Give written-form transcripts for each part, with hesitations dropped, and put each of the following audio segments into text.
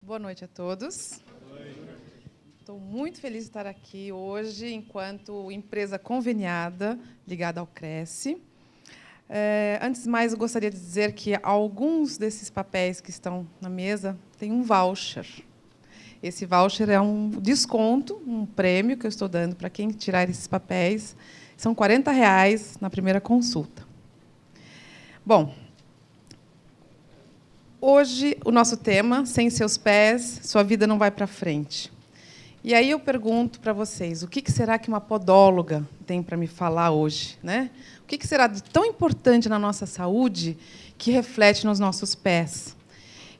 Boa noite a todos. Estou muito feliz de estar aqui hoje, enquanto empresa conveniada ligada ao Cresce. Antes de mais, eu gostaria de dizer que alguns desses papéis que estão na mesa têm um voucher. Esse voucher é um desconto, um prêmio que eu estou dando para quem tirar esses papéis. São R$ 40 na primeira consulta. Bom, hoje o nosso tema, sem seus pés, sua vida não vai para frente. E aí eu pergunto para vocês, o que será que uma podóloga tem para me falar hoje, né? O que será de tão importante na nossa saúde que reflete nos nossos pés?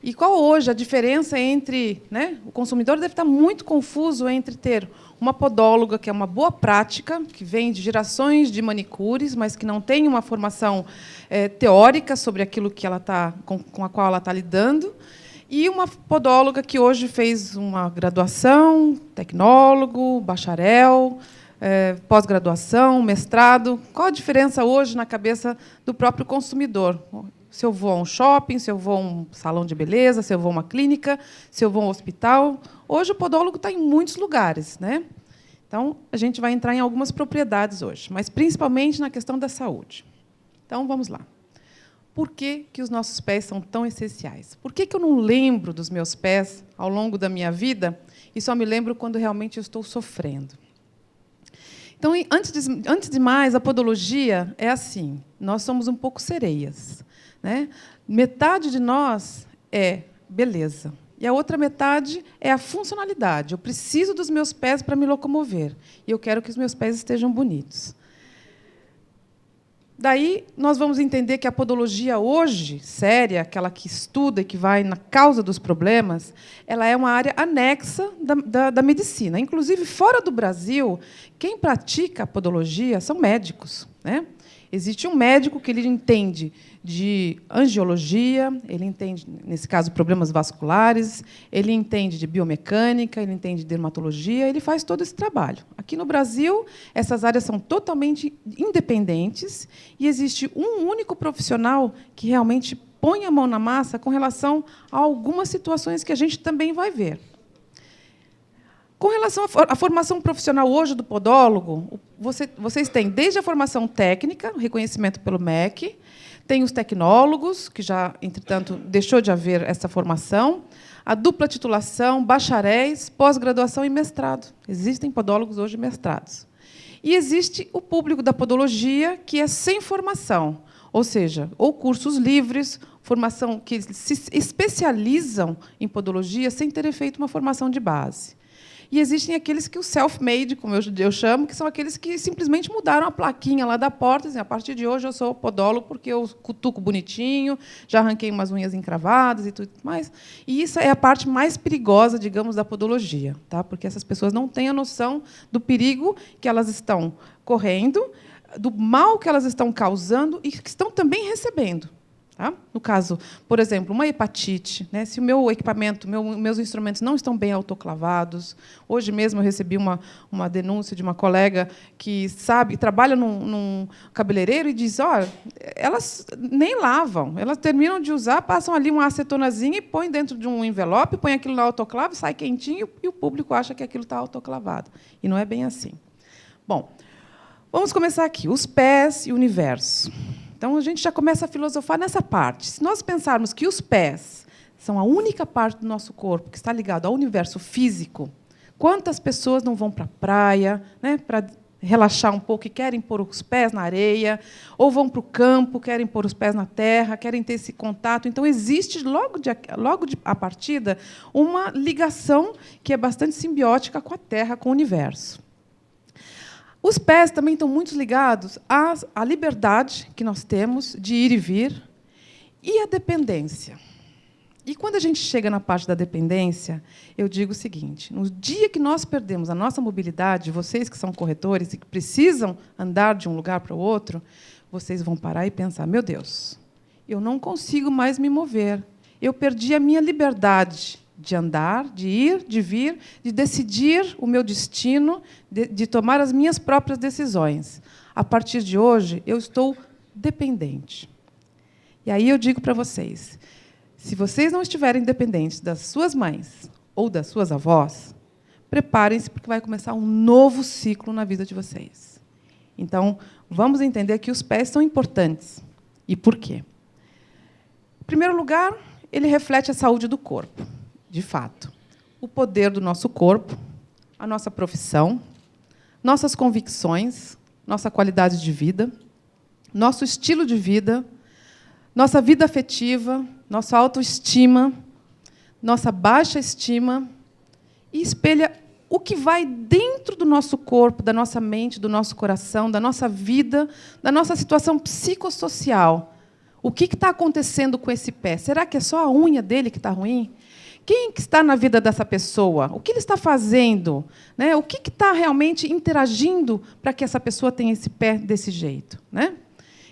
E qual hoje a diferença entre, né? O consumidor deve estar muito confuso entre ter uma podóloga, que é uma boa prática, que vem de gerações de manicures, mas que não tem uma formação teórica sobre aquilo que ela com a qual ela está lidando, e uma podóloga que hoje fez uma graduação, tecnólogo, bacharel, pós-graduação, mestrado. Qual a diferença hoje na cabeça do próprio consumidor? Se eu vou a um shopping, se eu vou a um salão de beleza, se eu vou a uma clínica, se eu vou a um hospital. Hoje o podólogo está em muitos lugares, né? Então, a gente vai entrar em algumas propriedades hoje, mas principalmente na questão da saúde. Então, vamos lá. Por que os nossos pés são tão essenciais? Por que eu não lembro dos meus pés ao longo da minha vida e só me lembro quando realmente eu estou sofrendo? Então, antes de mais, a podologia é assim. Nós somos um pouco sereias, né? Metade de nós é beleza. E a outra metade é a funcionalidade. Eu preciso dos meus pés para me locomover. E eu quero que os meus pés estejam bonitos. Daí, nós vamos entender que a podologia hoje, séria, aquela que estuda e que vai na causa dos problemas, ela é uma área anexa da medicina. Inclusive, fora do Brasil, quem pratica a podologia são médicos, né? Existe um médico que ele entende de angiologia, ele entende, nesse caso, problemas vasculares, ele entende de biomecânica, ele entende de dermatologia, ele faz todo esse trabalho. Aqui no Brasil, essas áreas são totalmente independentes e existe um único profissional que realmente põe a mão na massa com relação a algumas situações que a gente também vai ver. Com relação à formação profissional hoje do podólogo, vocês têm desde a formação técnica, reconhecimento pelo MEC, tem os tecnólogos, que já, entretanto, deixou de haver essa formação, a dupla titulação, bacharéis, pós-graduação e mestrado. Existem podólogos hoje mestrados. E existe o público da podologia, que é sem formação, ou seja, ou cursos livres, formação que se especializam em podologia sem ter feito uma formação de base. E existem aqueles que o self-made, como eu chamo, que são aqueles que simplesmente mudaram a plaquinha lá da porta, dizem, a partir de hoje eu sou podólogo porque eu cutuco bonitinho, já arranquei umas unhas encravadas e tudo mais. E isso é a parte mais perigosa, digamos, da podologia, tá? Porque essas pessoas não têm a noção do perigo que elas estão correndo, do mal que elas estão causando e que estão também recebendo. Tá? No caso, por exemplo, uma hepatite, né? Se o meu equipamento, meus instrumentos não estão bem autoclavados. Hoje mesmo eu recebi uma denúncia de uma colega que trabalha num cabeleireiro e diz, elas nem lavam, elas terminam de usar, passam ali uma acetonazinha e põem dentro de um envelope, põem aquilo na autoclave, sai quentinho e o público acha que aquilo está autoclavado. E não é bem assim. Bom, vamos começar aqui. Os pés e o universo. Então, a gente já começa a filosofar nessa parte. Se nós pensarmos que os pés são a única parte do nosso corpo que está ligado ao universo físico, quantas pessoas não vão para a praia, né, para relaxar um pouco e querem pôr os pés na areia, ou vão para o campo, querem pôr os pés na terra, querem ter esse contato. Então, existe, logo a partida, uma ligação que é bastante simbiótica com a terra, com o universo. Os pés também estão muito ligados à liberdade que nós temos de ir e vir e à dependência. E, quando a gente chega na parte da dependência, eu digo o seguinte, no dia que nós perdemos a nossa mobilidade, vocês que são corretores e que precisam andar de um lugar para o outro, vocês vão parar e pensar, meu Deus, eu não consigo mais me mover, eu perdi a minha liberdade de andar, de ir, de vir, de decidir o meu destino, de tomar as minhas próprias decisões. A partir de hoje, eu estou dependente. E aí eu digo para vocês, Se vocês não estiverem dependentes das suas mães ou das suas avós, preparem-se, porque vai começar um novo ciclo na vida de vocês. Então, vamos entender que os pés são importantes. E por quê? Em primeiro lugar, ele reflete a saúde do corpo, de fato. O poder do nosso corpo, a nossa profissão, nossas convicções, nossa qualidade de vida, nosso estilo de vida, nossa vida afetiva, nossa autoestima, nossa baixa estima, e espelha o que vai dentro do nosso corpo, da nossa mente, do nosso coração, da nossa vida, da nossa situação psicossocial. O que está acontecendo com esse pé? Será que é só a unha dele que está ruim? Quem que está na vida dessa pessoa? O que ele está fazendo? Né? O que está realmente interagindo para que essa pessoa tenha esse pé desse jeito? Né?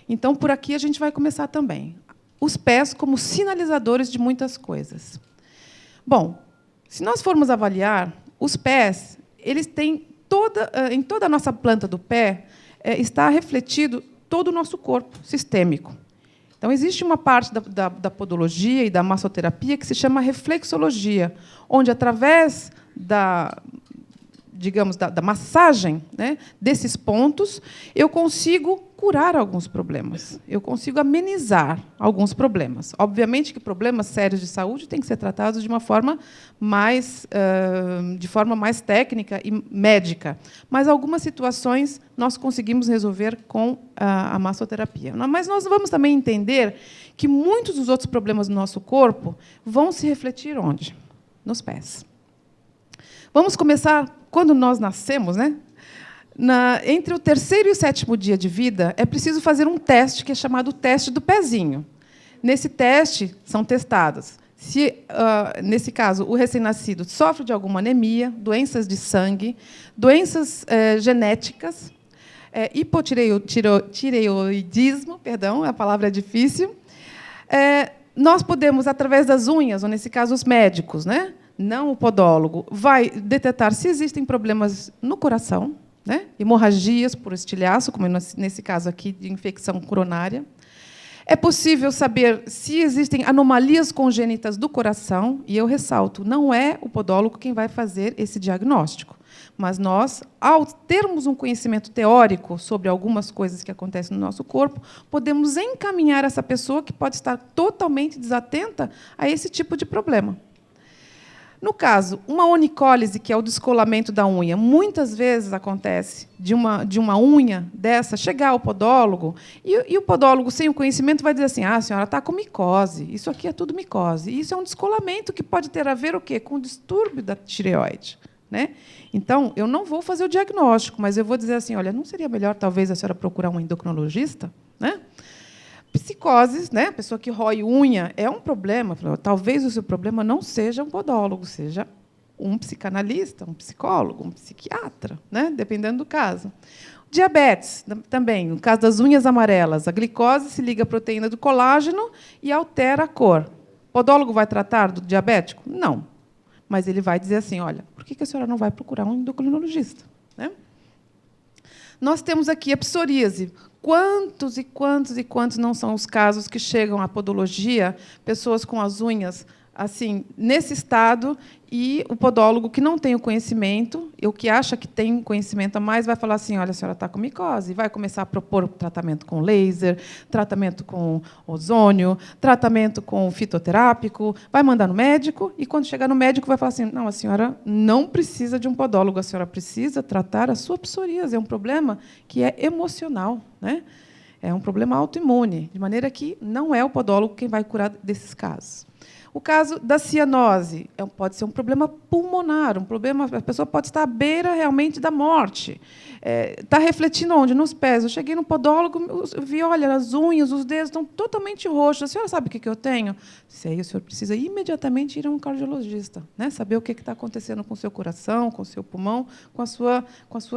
Então, por aqui a gente vai começar também. Os pés como sinalizadores de muitas coisas. Bom, se nós formos avaliar, os pés, eles têm em toda a nossa planta do pé, está refletido todo o nosso corpo sistêmico. Então, existe uma parte da podologia e da massoterapia que se chama reflexologia, onde, através digamos, da massagem, né, desses pontos, eu consigo curar alguns problemas, eu consigo amenizar alguns problemas. Obviamente que problemas sérios de saúde têm que ser tratados de forma mais técnica e médica, mas algumas situações nós conseguimos resolver com a massoterapia. Mas nós vamos também entender que muitos dos outros problemas do nosso corpo vão se refletir onde? Nos pés. Vamos começar quando nós nascemos, né? Entre o 3º e o 7º dia de vida, é preciso fazer um teste que é chamado teste do pezinho. Nesse teste, são testados se, nesse caso, o recém-nascido sofre de alguma anemia, doenças de sangue, doenças genéticas, hipotireoidismo, perdão, a palavra é difícil. Nós podemos, através das unhas, ou, nesse caso, os médicos, né? Não o podólogo, vai detectar se existem problemas no coração, né? Hemorragias por estilhaço, como nesse caso aqui de infecção coronária. É possível saber se existem anomalias congênitas do coração, e eu ressalto, não é o podólogo quem vai fazer esse diagnóstico, mas nós, ao termos um conhecimento teórico sobre algumas coisas que acontecem no nosso corpo, podemos encaminhar essa pessoa que pode estar totalmente desatenta a esse tipo de problema. No caso, uma onicólise, que é o descolamento da unha, muitas vezes acontece de uma unha dessa chegar ao podólogo, e o podólogo, sem o conhecimento, vai dizer assim: a senhora está com micose, isso aqui é tudo micose. E isso é um descolamento que pode ter a ver o quê? Com o distúrbio da tireoide. Né? Então, eu não vou fazer o diagnóstico, mas eu vou dizer assim: olha, não seria melhor, talvez, a senhora procurar um endocrinologista? Né? Psicoses, né? A pessoa que rói unha é um problema. Talvez o seu problema não seja um podólogo, seja um psicanalista, um psicólogo, um psiquiatra, né? Dependendo do caso. Diabetes, também, no caso das unhas amarelas. A glicose se liga à proteína do colágeno e altera a cor. O podólogo vai tratar do diabético? Não. Mas ele vai dizer assim: olha, por que a senhora não vai procurar um endocrinologista? Né? Nós temos aqui a psoríase. Quantos e quantos e quantos não são os casos que chegam à podologia, pessoas com as unhas assim nesse estado, e o podólogo que não tem o conhecimento, o que acha que tem conhecimento a mais, vai falar assim: olha, a senhora está com micose, e vai começar a propor tratamento com laser, tratamento com ozônio, tratamento com fitoterápico, vai mandar no médico, e, quando chegar no médico, vai falar assim: não, a senhora não precisa de um podólogo, a senhora precisa tratar a sua psoríase, é um problema que é emocional, né? É um problema autoimune, de maneira que não é o podólogo quem vai curar desses casos. O caso da cianose pode ser um problema pulmonar, um problema, a pessoa pode estar à beira realmente da morte. Está refletindo onde? Nos pés. Eu cheguei no podólogo, eu vi, olha, as unhas, os dedos estão totalmente roxos. A senhora sabe o que eu tenho? Sei, o senhor precisa imediatamente ir a um cardiologista, né? Saber o que está acontecendo com o seu coração, com o seu pulmão, com a sua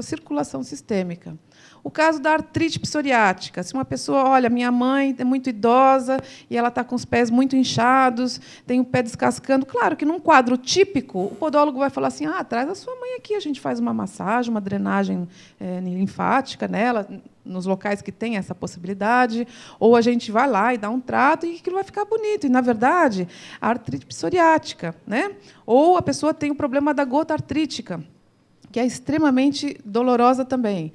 circulação sistêmica. O caso da artrite psoriática. Se uma pessoa, olha, minha mãe é muito idosa e ela está com os pés muito inchados, tem o pé descascando. Claro que, num quadro típico, o podólogo vai falar assim: traz a sua mãe aqui, a gente faz uma massagem, uma drenagem linfática nela, nos locais que tem essa possibilidade, ou a gente vai lá e dá um trato e aquilo vai ficar bonito. E, na verdade, a artrite psoriática, né? Ou a pessoa tem o problema da gota artrítica, que é extremamente dolorosa também.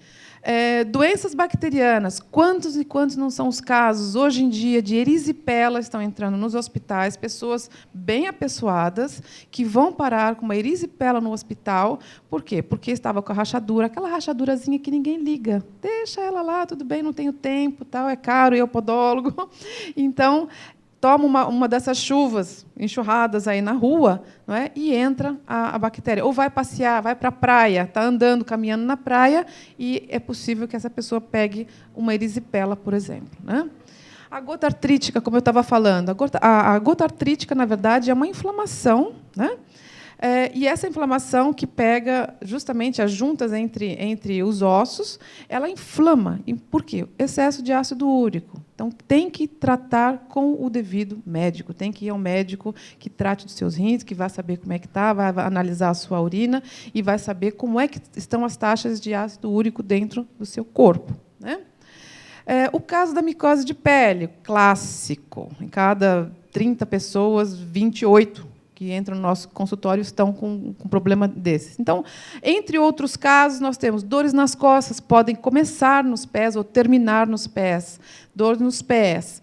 Doenças bacterianas, quantos e quantos não são os casos, hoje em dia, de erisipela estão entrando nos hospitais, pessoas bem apessoadas, que vão parar com uma erisipela no hospital. Por quê? Porque estava com a rachadura, aquela rachadurazinha que ninguém liga. Deixa ela lá, tudo bem, não tenho tempo, tal, é caro, e é o podólogo. Então, toma uma dessas chuvas, enxurradas aí na rua, não é? E entra a bactéria. Ou vai passear, vai para a praia, está andando, caminhando na praia, e é possível que essa pessoa pegue uma erisipela, por exemplo, né? A gota artrítica, como eu estava falando, a gota artrítica, na verdade, é uma inflamação, né? E essa inflamação que pega justamente as juntas entre os ossos, ela inflama. E por quê? Excesso de ácido úrico. Então, tem que tratar com o devido médico. Tem que ir ao médico que trate dos seus rins, que vai saber como é que está, vai analisar a sua urina e vai saber como é que estão as taxas de ácido úrico dentro do seu corpo, né? O caso da micose de pele, clássico. Em cada 30 pessoas, 28 que entram no nosso consultório estão com um problema desses. Então, entre outros casos, nós temos dores nas costas, podem começar nos pés ou terminar nos pés, dor nos pés,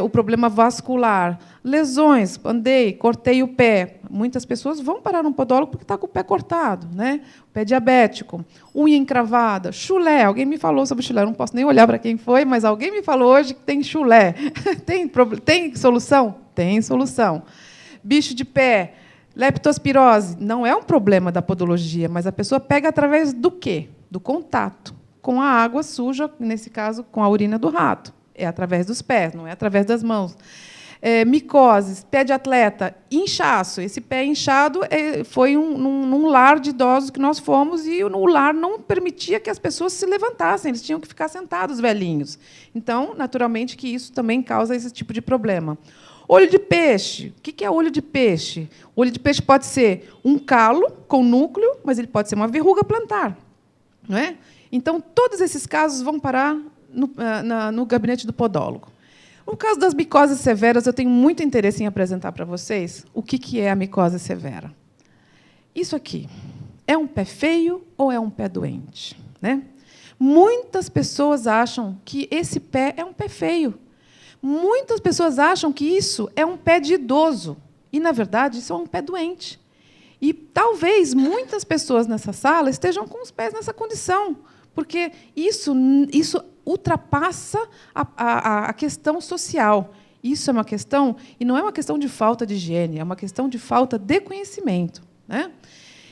o problema vascular, lesões, andei, cortei o pé. Muitas pessoas vão parar num podólogo porque está com o pé cortado, né? O pé diabético, unha encravada, chulé. Alguém me falou sobre chulé, eu não posso nem olhar para quem foi, mas alguém me falou hoje que tem chulé. Tem solução? Tem solução. Bicho de pé, leptospirose, não é um problema da podologia, mas a pessoa pega através do quê? Do contato com a água suja, nesse caso, com a urina do rato. É através dos pés, não é através das mãos. Micoses, pé de atleta, inchaço. Esse pé inchado foi num lar de idosos que nós fomos e o lar não permitia que as pessoas se levantassem, eles tinham que ficar sentados, velhinhos. Então, naturalmente, que isso também causa esse tipo de problema. Olho de peixe. O que é olho de peixe? O olho de peixe pode ser um calo com núcleo, mas ele pode ser uma verruga plantar, não é? Então, todos esses casos vão parar no gabinete do podólogo. No caso das micoses severas, eu tenho muito interesse em apresentar para vocês o que é a micose severa. Isso aqui é um pé feio ou é um pé doente, né? Muitas pessoas acham que esse pé é um pé feio. Muitas pessoas acham que isso é um pé de idoso. E, na verdade, isso é um pé doente. E, talvez, muitas pessoas nessa sala estejam com os pés nessa condição, porque isso ultrapassa a questão social. Isso é uma questão, e não é uma questão de falta de higiene, é uma questão de falta de conhecimento, né?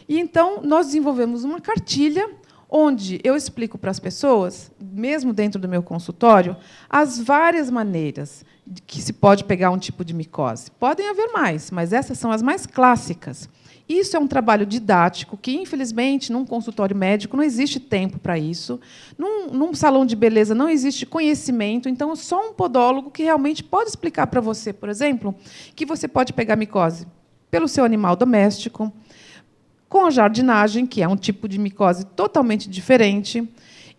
E, então, nós desenvolvemos uma cartilha onde eu explico para as pessoas, mesmo dentro do meu consultório, as várias maneiras que se pode pegar um tipo de micose. Podem haver mais, mas essas são as mais clássicas. Isso é um trabalho didático que, infelizmente, num consultório médico não existe tempo para isso. Num salão de beleza não existe conhecimento. Então, só um podólogo que realmente pode explicar para você, por exemplo, que você pode pegar micose pelo seu animal doméstico, com a jardinagem, que é um tipo de micose totalmente diferente,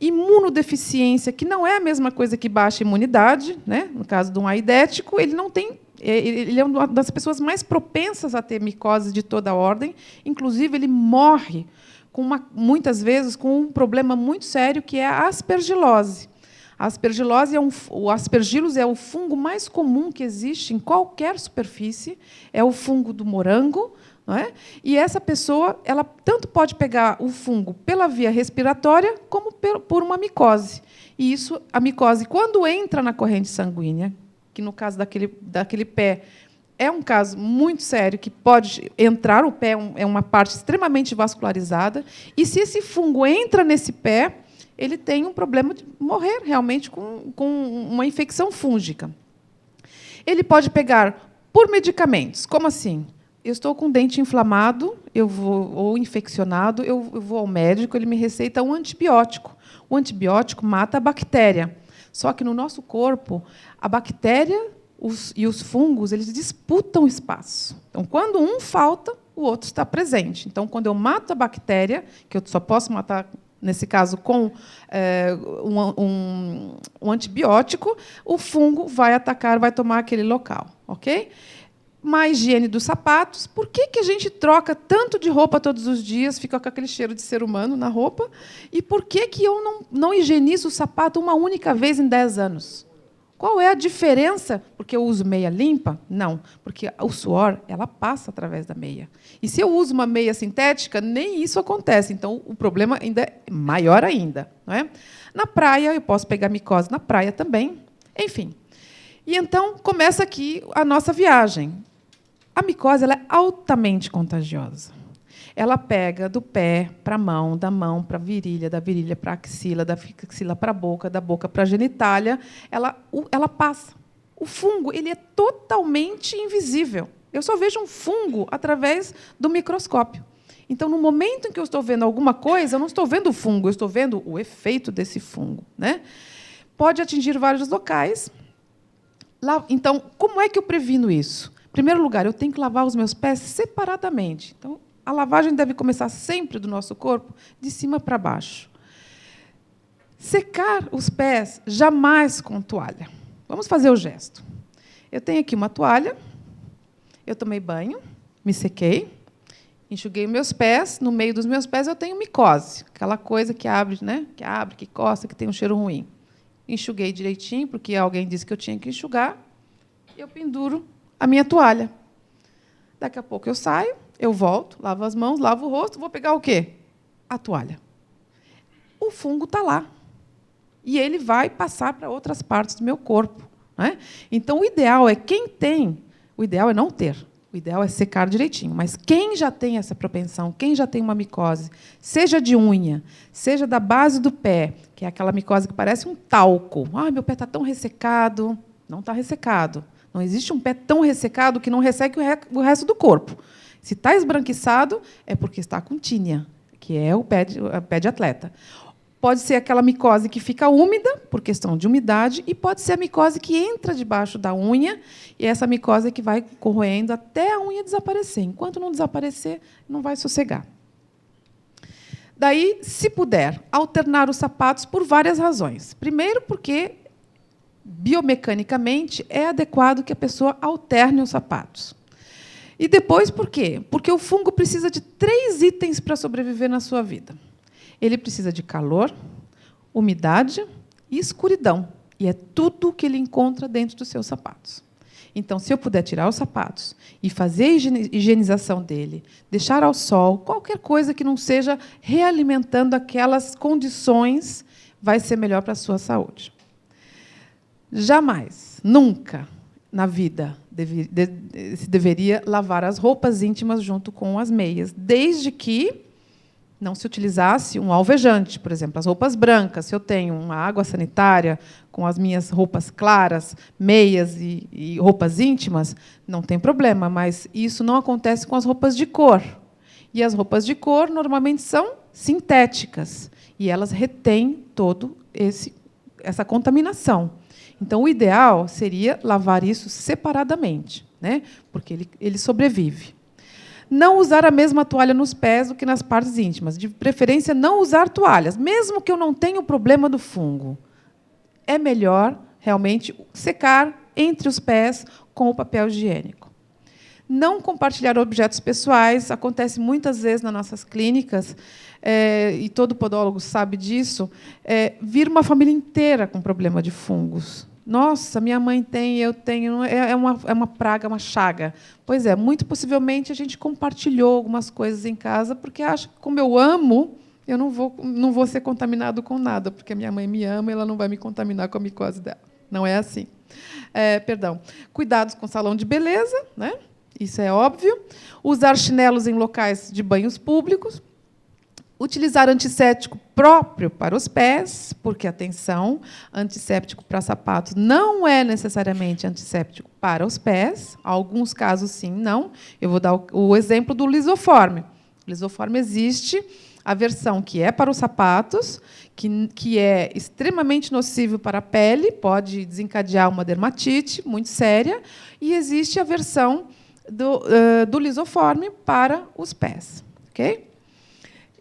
imunodeficiência, que não é a mesma coisa que baixa imunidade, né? No caso de um aidético, ele é uma das pessoas mais propensas a ter micose de toda a ordem, inclusive ele morre muitas vezes com um problema muito sério, que é a aspergilose. A aspergilose o aspergillus é o fungo mais comum que existe em qualquer superfície, é o fungo do morango, não é? E essa pessoa, ela tanto pode pegar o fungo pela via respiratória como por uma micose. E isso, a micose, quando entra na corrente sanguínea, que no caso daquele pé é um caso muito sério, que pode entrar, o pé é uma parte extremamente vascularizada, e se esse fungo entra nesse pé, ele tem um problema de morrer realmente com uma infecção fúngica. Ele pode pegar por medicamentos. Como assim? Eu estou com o dente inflamado, ou infeccionado, eu vou ao médico, ele me receita um antibiótico. O antibiótico mata a bactéria. Só que no nosso corpo, a bactéria e os fungos, eles disputam espaço. Então, quando um falta, o outro está presente. Então, quando eu mato a bactéria, que eu só posso matar nesse caso com um antibiótico, o fungo vai atacar, vai tomar aquele local. Ok? Má higiene dos sapatos. Por que a gente troca tanto de roupa todos os dias, fica com aquele cheiro de ser humano na roupa? E por que eu não higienizo o sapato uma única vez em 10 anos? Qual é a diferença? Porque eu uso meia limpa? Não, porque o suor ela passa através da meia. E se eu uso uma meia sintética, nem isso acontece. Então, o problema ainda é maior ainda. Não é? Na praia, eu posso pegar micose na praia também. Enfim. E então, começa aqui a nossa viagem. A micose ela é altamente contagiosa. Ela pega do pé para a mão, da mão para a virilha, da virilha para a axila, da axila para a boca, da boca para a genitália. Ela passa. O fungo ele é totalmente invisível. Eu só vejo um fungo através do microscópio. Então, no momento em que eu estou vendo alguma coisa, eu não estou vendo o fungo, eu estou vendo o efeito desse fungo. Né? Pode atingir vários locais. Então, como é que eu previno isso? Em primeiro lugar, eu tenho que lavar os meus pés separadamente. Então, a lavagem deve começar sempre do nosso corpo, de cima para baixo. Secar os pés, jamais com toalha. Vamos fazer o gesto. Eu tenho aqui uma toalha, eu tomei banho, me sequei, enxuguei meus pés, no meio dos meus pés eu tenho micose, aquela coisa que abre, né? Que coça, que tem um cheiro ruim. Enxuguei direitinho, porque alguém disse que eu tinha que enxugar, eu penduro a minha toalha. Daqui a pouco eu saio, eu volto, lavo as mãos, lavo o rosto, vou pegar o quê? A toalha. O fungo está lá. E ele vai passar para outras partes do meu corpo. Né? Então, o ideal é o ideal é não ter, o ideal é secar direitinho. Mas quem já tem essa propensão, quem já tem uma micose, seja de unha, seja da base do pé, que é aquela micose que parece um talco. Meu pé está tão ressecado. Não está ressecado. Não existe um pé tão ressecado que não resseque o resto do corpo. Se está esbranquiçado, é porque está com tínia, que é o pé de atleta. Pode ser aquela micose que fica úmida, por questão de umidade, e pode ser a micose que entra debaixo da unha, e essa micose é que vai corroendo até a unha desaparecer. Enquanto não desaparecer, não vai sossegar. Daí, se puder, alternar os sapatos por várias razões. Primeiro, porque biomecanicamente é adequado que a pessoa alterne os sapatos. E depois, por quê? Porque o fungo precisa de 3 itens para sobreviver na sua vida. Ele precisa de calor, umidade e escuridão. E é tudo o que ele encontra dentro dos seus sapatos. Então, se eu puder tirar os sapatos e fazer a higienização dele, deixar ao sol, qualquer coisa que não seja realimentando aquelas condições, vai ser melhor para a sua saúde. Jamais, nunca, na vida, se deveria lavar as roupas íntimas junto com as meias, desde que não se utilizasse um alvejante, por exemplo, as roupas brancas. Se eu tenho uma água sanitária com as minhas roupas claras, meias e roupas íntimas, não tem problema, mas isso não acontece com as roupas de cor. E as roupas de cor, normalmente, são sintéticas, e elas retêm toda essa contaminação. Então, o ideal seria lavar isso separadamente, né? Porque ele sobrevive. Não usar a mesma toalha nos pés do que nas partes íntimas. De preferência, não usar toalhas, mesmo que eu não tenha o problema do fungo. É melhor, realmente, secar entre os pés com o papel higiênico. Não compartilhar objetos pessoais. Acontece muitas vezes nas nossas clínicas, e todo podólogo sabe disso, vir uma família inteira com problema de fungos. Nossa, minha mãe tem, eu tenho, é uma praga, uma chaga. Pois é, muito possivelmente a gente compartilhou algumas coisas em casa, porque acha que, como eu amo, eu não vou ser contaminado com nada, porque a minha mãe me ama e ela não vai me contaminar com a micose dela. Não é assim. Perdão. Cuidados com salão de beleza, né? Isso é óbvio. Usar chinelos em locais de banhos públicos. Utilizar antisséptico próprio para os pés, porque, atenção, antisséptico para sapatos não é necessariamente antisséptico para os pés. Em alguns casos, sim, não. Eu vou dar o exemplo do lisoforme. O lisoforme existe a versão que é para os sapatos, que é extremamente nocivo para a pele, pode desencadear uma dermatite muito séria, e existe a versão do lisoforme para os pés. Ok?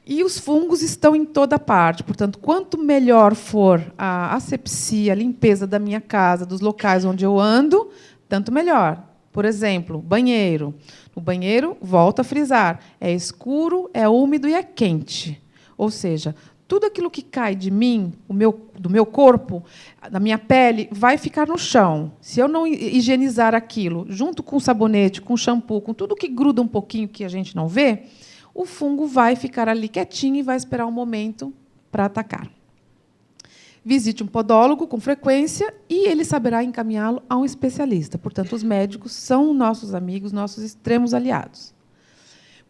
E os fungos estão em toda parte. Portanto, quanto melhor for a asepsia, a limpeza da minha casa, dos locais onde eu ando, tanto melhor. Por exemplo, banheiro. No banheiro, volto a frisar, é escuro, é úmido e é quente. Ou seja, tudo aquilo que cai de mim, do meu corpo, da minha pele, vai ficar no chão. Se eu não higienizar aquilo, junto com o sabonete, com o shampoo, com tudo que gruda um pouquinho que a gente não vê, o fungo vai ficar ali quietinho e vai esperar um momento para atacar. Visite um podólogo com frequência e ele saberá encaminhá-lo a um especialista. Portanto, os médicos são nossos amigos, nossos extremos aliados.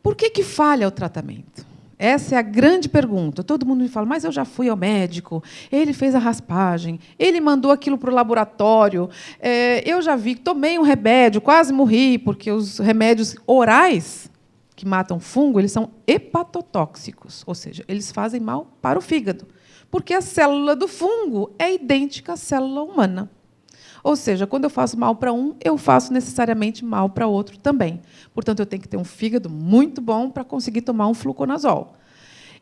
Por que falha o tratamento? Essa é a grande pergunta. Todo mundo me fala, mas eu já fui ao médico, ele fez a raspagem, ele mandou aquilo para o laboratório, eu já vi, tomei um remédio, quase morri, porque os remédios orais que matam fungo, eles são hepatotóxicos, ou seja, eles fazem mal para o fígado, porque a célula do fungo é idêntica à célula humana. Ou seja, quando eu faço mal para um, eu faço necessariamente mal para outro também. Portanto, eu tenho que ter um fígado muito bom para conseguir tomar um fluconazol.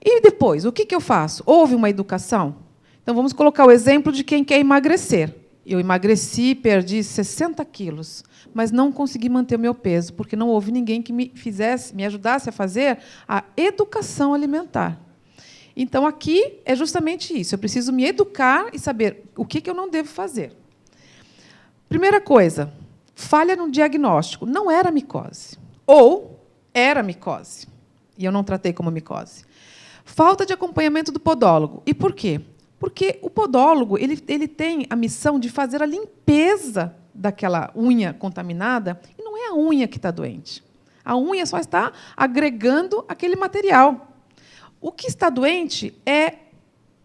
E depois, o que eu faço? Houve uma educação? Então, vamos colocar o exemplo de quem quer emagrecer. Eu emagreci, perdi 60 quilos, mas não consegui manter o meu peso, porque não houve ninguém que me ajudasse a fazer a educação alimentar. Então, aqui é justamente isso. Eu preciso me educar e saber o que eu não devo fazer. Primeira coisa, falha no diagnóstico. Não era micose. Ou era micose. E eu não tratei como micose. Falta de acompanhamento do podólogo. E por quê? Porque o podólogo ele tem a missão de fazer a limpeza daquela unha contaminada, e não é a unha que está doente. A unha só está agregando aquele material. O que está doente é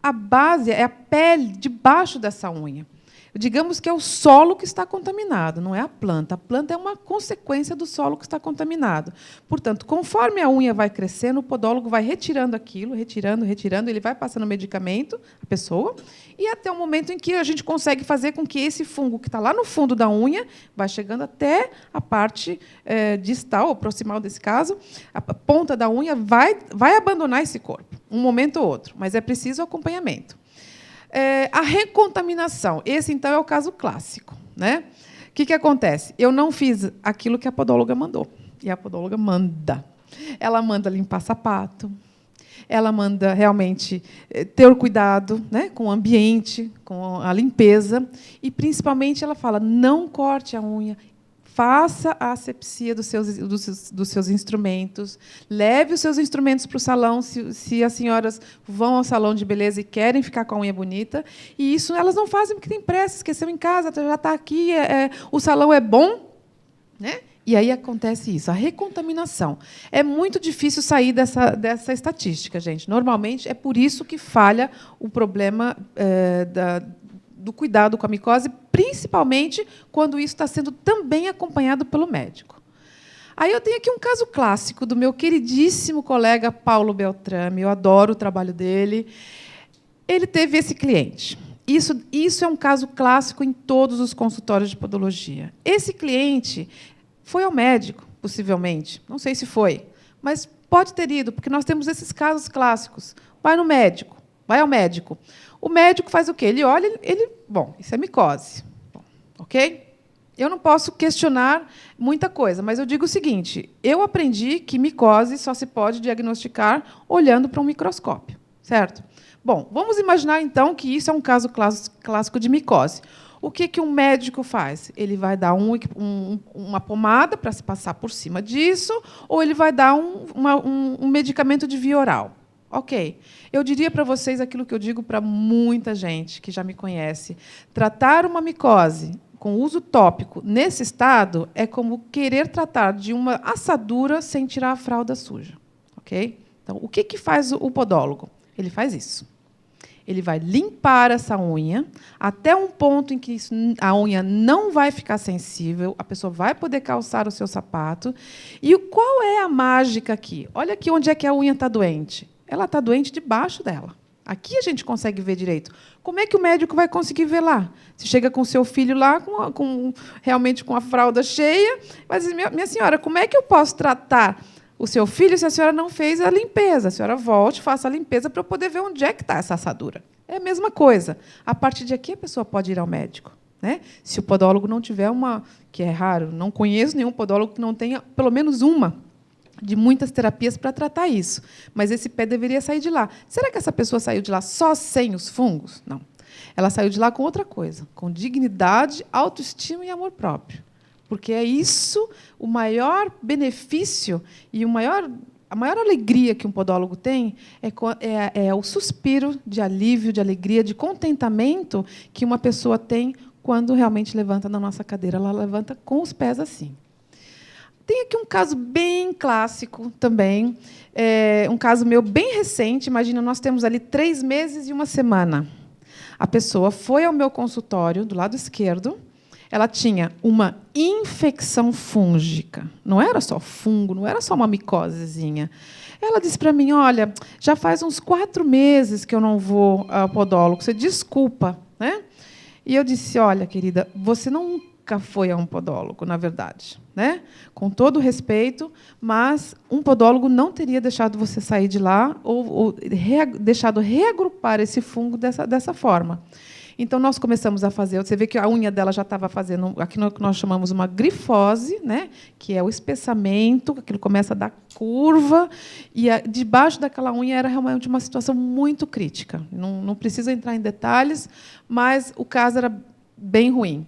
a base, é a pele debaixo dessa unha. Digamos que é o solo que está contaminado, não é a planta. A planta é uma consequência do solo que está contaminado. Portanto, conforme a unha vai crescendo, o podólogo vai retirando aquilo, retirando, ele vai passando medicamento, a pessoa, e até o momento em que a gente consegue fazer com que esse fungo que está lá no fundo da unha vai chegando até a parte distal, ou proximal desse caso, a ponta da unha vai abandonar esse corpo, um momento ou outro, mas é preciso acompanhamento. A recontaminação. Esse, então, é o caso clássico. Né? O que acontece? Eu não fiz aquilo que a podóloga mandou. E a podóloga manda. Ela manda limpar sapato, ela manda realmente ter cuidado, né, com o ambiente, com a limpeza, e, principalmente, ela fala, não corte a unha, faça a asepsia dos seus instrumentos, leve os seus instrumentos para o salão, se as senhoras vão ao salão de beleza e querem ficar com a unha bonita. E isso elas não fazem porque tem pressa, esqueceu em casa, já está aqui, o salão é bom. Né? E aí acontece isso, a recontaminação. É muito difícil sair dessa estatística, gente. Normalmente, é por isso que falha o problema do cuidado com a micose, principalmente quando isso está sendo também acompanhado pelo médico. Aí eu tenho aqui um caso clássico do meu queridíssimo colega Paulo Beltrame. Eu adoro o trabalho dele. Ele teve esse cliente. Isso é um caso clássico em todos os consultórios de podologia. Esse cliente foi ao médico, possivelmente. Não sei se foi, mas pode ter ido, porque nós temos esses casos clássicos. Vai no médico, vai ao médico. O médico faz o quê? Ele olha, bom, isso é micose. Bom, ok? Eu não posso questionar muita coisa, mas eu digo o seguinte, eu aprendi que micose só se pode diagnosticar olhando para um microscópio, certo? Bom, vamos imaginar, então, que isso é um caso clássico de micose. O que um médico faz? Ele vai dar uma pomada para se passar por cima disso, ou ele vai dar um medicamento de via oral. Ok. Eu diria para vocês aquilo que eu digo para muita gente que já me conhece. Tratar uma micose com uso tópico nesse estado é como querer tratar de uma assadura sem tirar a fralda suja. Ok? Então, o que faz o podólogo? Ele faz isso. Ele vai limpar essa unha até um ponto em que a unha não vai ficar sensível, a pessoa vai poder calçar o seu sapato. E qual é a mágica aqui? Olha aqui onde é que a unha está doente. Ela está doente debaixo dela. Aqui a gente consegue ver direito. Como é que o médico vai conseguir ver lá? Se chega com o seu filho lá, realmente com a fralda cheia, vai dizer, minha senhora, como é que eu posso tratar o seu filho se a senhora não fez a limpeza. A senhora volte, faça a limpeza para eu poder ver onde é que está essa assadura. É a mesma coisa. A partir de aqui, a pessoa pode ir ao médico. Né? Se o podólogo não tiver uma, que é raro, não conheço nenhum podólogo que não tenha pelo menos uma de muitas terapias para tratar isso. Mas esse pé deveria sair de lá. Será que essa pessoa saiu de lá só sem os fungos? Não. Ela saiu de lá com outra coisa, com dignidade, autoestima e amor próprio. Porque é isso o maior benefício e a maior alegria que um podólogo tem é o suspiro de alívio, de alegria, de contentamento que uma pessoa tem quando realmente levanta da nossa cadeira. Ela levanta com os pés assim. Tem aqui um caso bem clássico também, um caso meu bem recente. Imagina, nós temos ali 3 meses e 1 semana. A pessoa foi ao meu consultório, do lado esquerdo, ela tinha uma infecção fúngica. Não era só fungo, não era só uma micosezinha. Ela disse para mim, olha, já faz uns 4 meses que eu não vou ao podólogo, você desculpa. Né? E eu disse, olha, querida, você nunca foi a um podólogo, na verdade. Né? Com todo o respeito, mas um podólogo não teria deixado você sair de lá ou deixado reagrupar esse fungo dessa forma. Então, nós começamos a fazer... Você vê que a unha dela já estava fazendo aquilo que nós chamamos uma grifose, né? Que é o espessamento, aquilo começa a dar curva, e debaixo daquela unha era realmente uma situação muito crítica. Não precisa entrar em detalhes, mas o caso era bem ruim.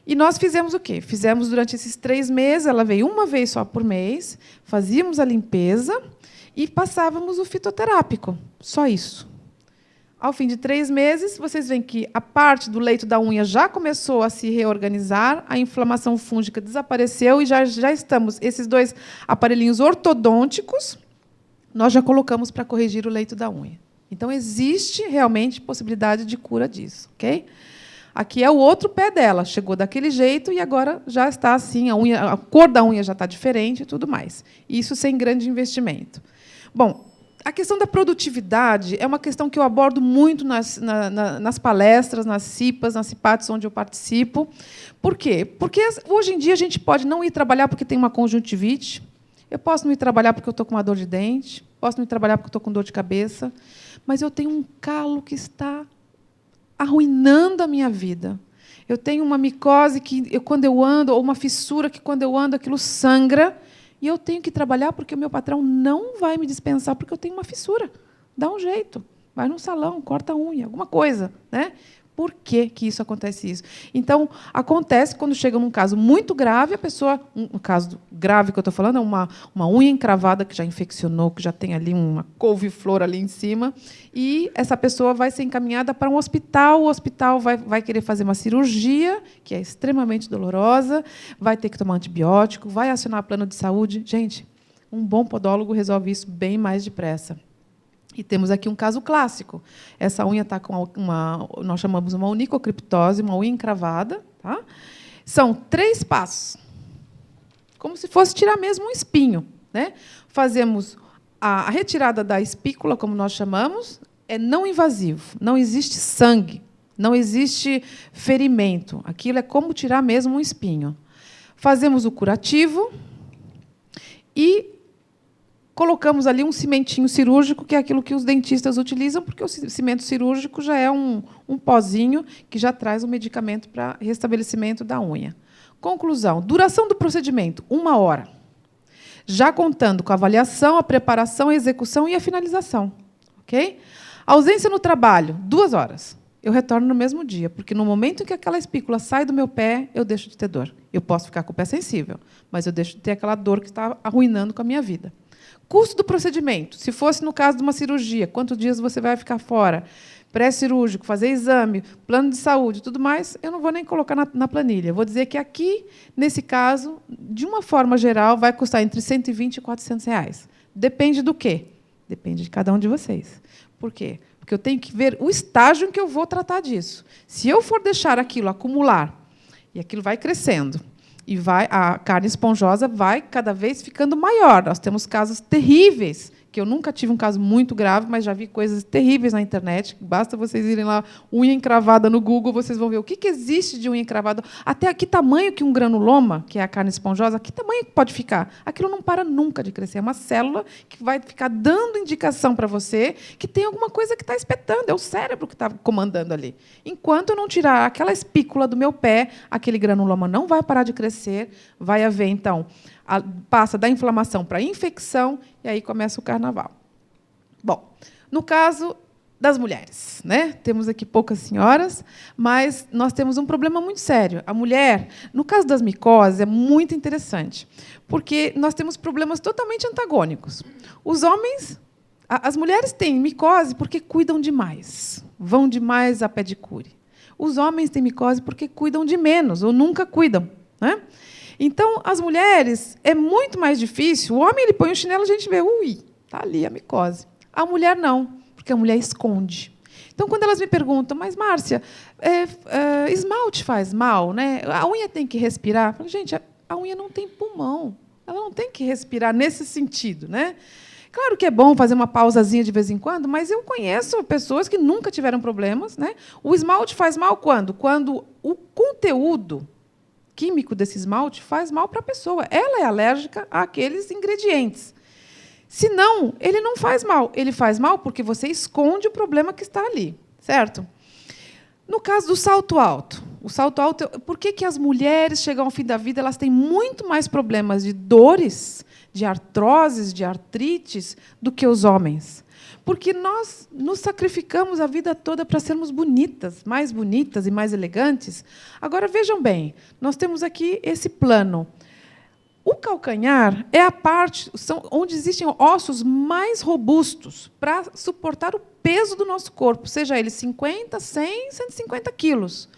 E nós fizemos o quê? Fizemos durante esses 3 meses, ela veio uma vez só por mês, fazíamos a limpeza e passávamos o fitoterápico. Só isso. Ao fim de 3 meses, vocês veem que a parte do leito da unha já começou a se reorganizar, a inflamação fúngica desapareceu e já estamos, esses 2 aparelhinhos ortodônticos, nós já colocamos para corrigir o leito da unha. Então, existe realmente possibilidade de cura disso. Okay? Aqui é o outro pé dela, chegou daquele jeito e agora já está assim, a cor da unha já está diferente e tudo mais. Isso sem grande investimento. Bom, a questão da produtividade é uma questão que eu abordo muito nas palestras, nas CIPAs, nas CIPATs onde eu participo. Por quê? Porque hoje em dia a gente pode não ir trabalhar porque tem uma conjuntivite, eu posso não ir trabalhar porque eu estou com uma dor de dente, posso não ir trabalhar porque eu estou com dor de cabeça, mas eu tenho um calo que está arruinando a minha vida. Eu tenho uma micose que, quando eu ando, ou uma fissura que, quando eu ando, aquilo sangra, e eu tenho que trabalhar porque o meu patrão não vai me dispensar porque eu tenho uma fissura. Dá um jeito. Vai num salão, corta a unha, alguma coisa. Né? Por que isso acontece isso? Então, acontece quando chega num caso muito grave, a pessoa, um caso grave que eu estou falando, é uma unha encravada que já infeccionou, que já tem ali uma couve-flor ali em cima, e essa pessoa vai ser encaminhada para um hospital, o hospital vai querer fazer uma cirurgia, que é extremamente dolorosa, vai ter que tomar antibiótico, vai acionar plano de saúde. Gente, um bom podólogo resolve isso bem mais depressa. E temos aqui um caso clássico. Essa unha está com nós chamamos uma onicocriptose, uma unha encravada. Tá? São 3 passos, como se fosse tirar mesmo um espinho. Né? Fazemos a retirada da espícula, como nós chamamos, é não invasivo, não existe sangue, não existe ferimento. Aquilo é como tirar mesmo um espinho. Fazemos o curativo e colocamos ali um cimentinho cirúrgico, que é aquilo que os dentistas utilizam, porque o cimento cirúrgico já é um pozinho que já traz um medicamento para restabelecimento da unha. Conclusão, duração do procedimento, 1 hora. Já contando com a avaliação, a preparação, a execução e a finalização. Okay? Ausência no trabalho, 2 horas. Eu retorno no mesmo dia, porque no momento em que aquela espícula sai do meu pé, eu deixo de ter dor. Eu posso ficar com o pé sensível, mas eu deixo de ter aquela dor que está arruinando com a minha vida. Custo do procedimento. Se fosse no caso de uma cirurgia, quantos dias você vai ficar fora? Pré-cirúrgico, fazer exame, plano de saúde, tudo mais, eu não vou nem colocar na planilha. Eu vou dizer que aqui, nesse caso, de uma forma geral, vai custar entre R$120 e R$400. Depende do quê? Depende de cada um de vocês. Por quê? Porque eu tenho que ver o estágio em que eu vou tratar disso. Se eu for deixar aquilo acumular, e aquilo vai crescendo, e a carne esponjosa vai cada vez ficando maior. Nós temos casos terríveis que eu nunca tive um caso muito grave, mas já vi coisas terríveis na internet. Basta vocês irem lá, unha encravada no Google, vocês vão ver o que existe de unha encravada. Até que tamanho que um granuloma, que é a carne esponjosa, que tamanho pode ficar? Aquilo não para nunca de crescer. É uma célula que vai ficar dando indicação para você que tem alguma coisa que está espetando. É o cérebro que está comandando ali. Enquanto eu não tirar aquela espícula do meu pé, aquele granuloma não vai parar de crescer, vai haver, então, passa da inflamação para a infecção, e aí começa o carnaval. Bom, no caso das mulheres, né? Temos aqui poucas senhoras, mas nós temos um problema muito sério. A mulher, no caso das micoses, é muito interessante, porque nós temos problemas totalmente antagônicos. Os homens, as mulheres têm micose porque cuidam demais, vão demais à pedicure. Os homens têm micose porque cuidam de menos, ou nunca cuidam, né? Então, as mulheres, é muito mais difícil. O homem ele põe o chinelo, a gente vê, ui, está ali a micose. A mulher não, porque a mulher esconde. Então, quando elas me perguntam, mas, Márcia, esmalte faz mal, né? A unha tem que respirar? Eu falo, gente, a unha não tem pulmão. Ela não tem que respirar nesse sentido, né? Claro que é bom fazer uma pausazinha de vez em quando, mas eu conheço pessoas que nunca tiveram problemas, né? O esmalte faz mal quando? Quando o conteúdo químico desse esmalte faz mal para a pessoa. Ela é alérgica àqueles ingredientes. Se não, ele não faz mal. Ele faz mal porque você esconde o problema que está ali, certo? No caso do salto alto, por que as mulheres chegam ao fim da vida, elas têm muito mais problemas de dores, de artroses, de artrites, do que os homens? Porque nós nos sacrificamos a vida toda para sermos bonitas, mais bonitas e mais elegantes. Agora, vejam bem, nós temos aqui esse plano. O calcanhar é a parte onde existem ossos mais robustos para suportar o peso do nosso corpo, seja ele 50, 100, 150 quilos.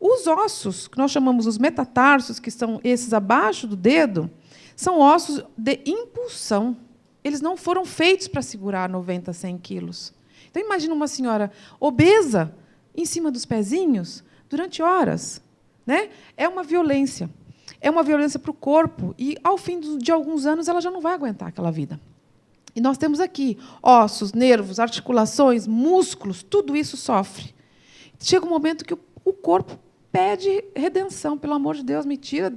Os ossos, que nós chamamos os metatarsos, que são esses abaixo do dedo, são ossos de impulsão. Eles não foram feitos para segurar 90, 100 quilos. Então, imagina uma senhora obesa em cima dos pezinhos durante horas, né? É uma violência. É uma violência para o corpo. E, ao fim de alguns anos, ela já não vai aguentar aquela vida. E nós temos aqui ossos, nervos, articulações, músculos, tudo isso sofre. Chega um momento que o corpo pede redenção. Pelo amor de Deus, me tira